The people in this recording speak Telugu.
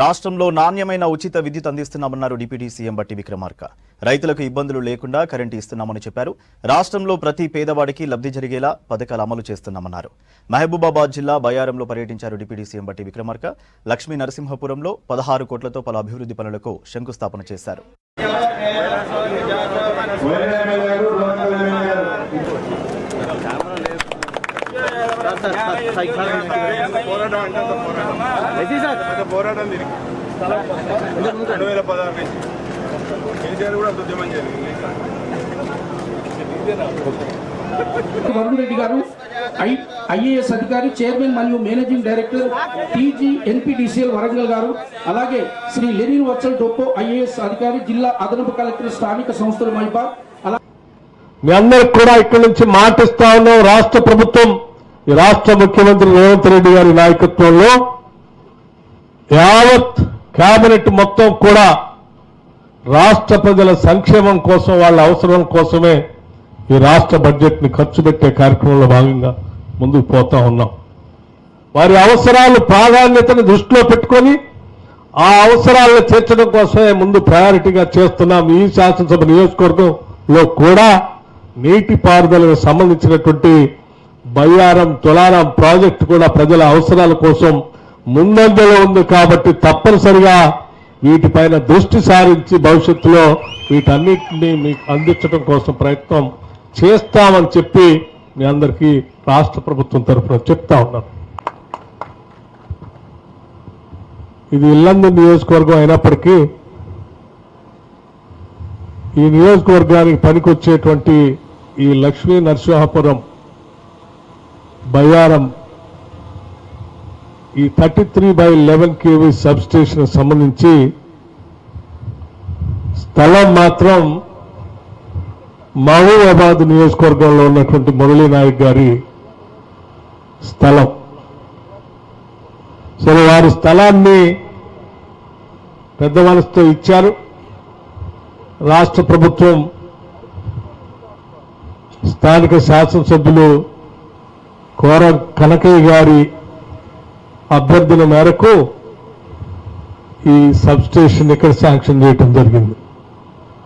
రాష్ట్రంలో నాణ్యమైన ఉచిత విద్యుత్ అందిస్తున్నామన్నారు డిప్యూటీ సీఎం బట్టి విక్రమార్క. రైతులకు ఇబ్బందులు లేకుండా కరెంటు ఇస్తున్నామని చెప్పారు. రాష్ట్రంలో ప్రతి పేదవాడికి లబ్ధి జరిగేలా పథకాలు అమలు చేస్తున్నామన్నారు. మహబూబాబాద్ జిల్లా బయ్యారంలో పర్యటించారు డిప్యూటీ సీఎం బట్టి విక్రమార్క. లక్ష్మీ నరసింహపురంలో 16 కోట్లతో పలు అభివృద్ధి పనులకు శంకుస్థాపన చేశారు. వరుణ్ రెడ్డి గారు ఐఏఎస్ అధికారి, చైర్మన్ మరియు managing director TG NPDCL Warangal గారు, అలాగే శ్రీ లెనిన్ వత్సల్ డొప్పో ఐఏఎస్ అధికారి, జిల్లా అదనపు కలెక్టర్, స్థానిక సంస్థల మైపాల్. మీ అందరికి కూడా ఇక్కడి నుంచి మాటిస్తా ఉన్నాం. రాష్ట్ర ప్రభుత్వం, ఈ రాష్ట్ర ముఖ్యమంత్రి రేవంత్ రెడ్డి గారి నాయకత్వంలో యావత్ కేబినెట్ మొత్తం కూడా రాష్ట్ర ప్రజల సంక్షేమం కోసం, వాళ్ళ అవసరం కోసమే ఈ రాష్ట్ర బడ్జెట్ ని ఖర్చు పెట్టే కార్యక్రమంలో భాగంగా ముందుకు పోతా ఉన్నాం. వారి అవసరాలు ప్రాధాన్యతను దృష్టిలో పెట్టుకొని ఆ అవసరాలను తీర్చడం కోసమే ముందు ప్రయారిటీగా చేస్తున్నాం. ఈ శాసనసభ నియోజకవర్గంలో కూడా నీటిపారుదలకు సంబంధించినటువంటి బయ్యారం తులారం ప్రాజెక్టు కూడా ప్రజల అవసరాల కోసం ముందంజలో ఉంది. కాబట్టి తప్పనిసరిగా వీటిపైన దృష్టి సారించి భవిష్యత్తులో వీటన్నిటినీ మీకు అందించడం కోసం ప్రయత్నం చేస్తామని చెప్పి మీ అందరికీ రాష్ట్ర ప్రభుత్వం తరఫున చెప్తా ఉన్నాను. ఇది ఇల్లందు నియోజకవర్గం అయినప్పటికీ ఈ నియోజకవర్గానికి పనికొచ్చేటువంటి ఈ లక్ష్మీ నరసింహపురం బయ్యారం ఈ 33/11 kV సబ్ స్టేషన్ సంబంధించి స్థలం మాత్రం మహబూబాబాద్ నియోజకవర్గంలో ఉన్నటువంటి మురళీ నాయక్ గారి స్థలం. సరే, వారి స్థలాన్ని పెద్ద మనసుతో ఇచ్చారు. రాష్ట్ర ప్రభుత్వం స్థానిక శాసనసభ్యులు కోర కనకయ్య గారి అభ్యర్థన మేరకు ఈ సబ్ స్టేషన్ ఇక్కడ శాంక్షన్ చేయడం జరిగింది.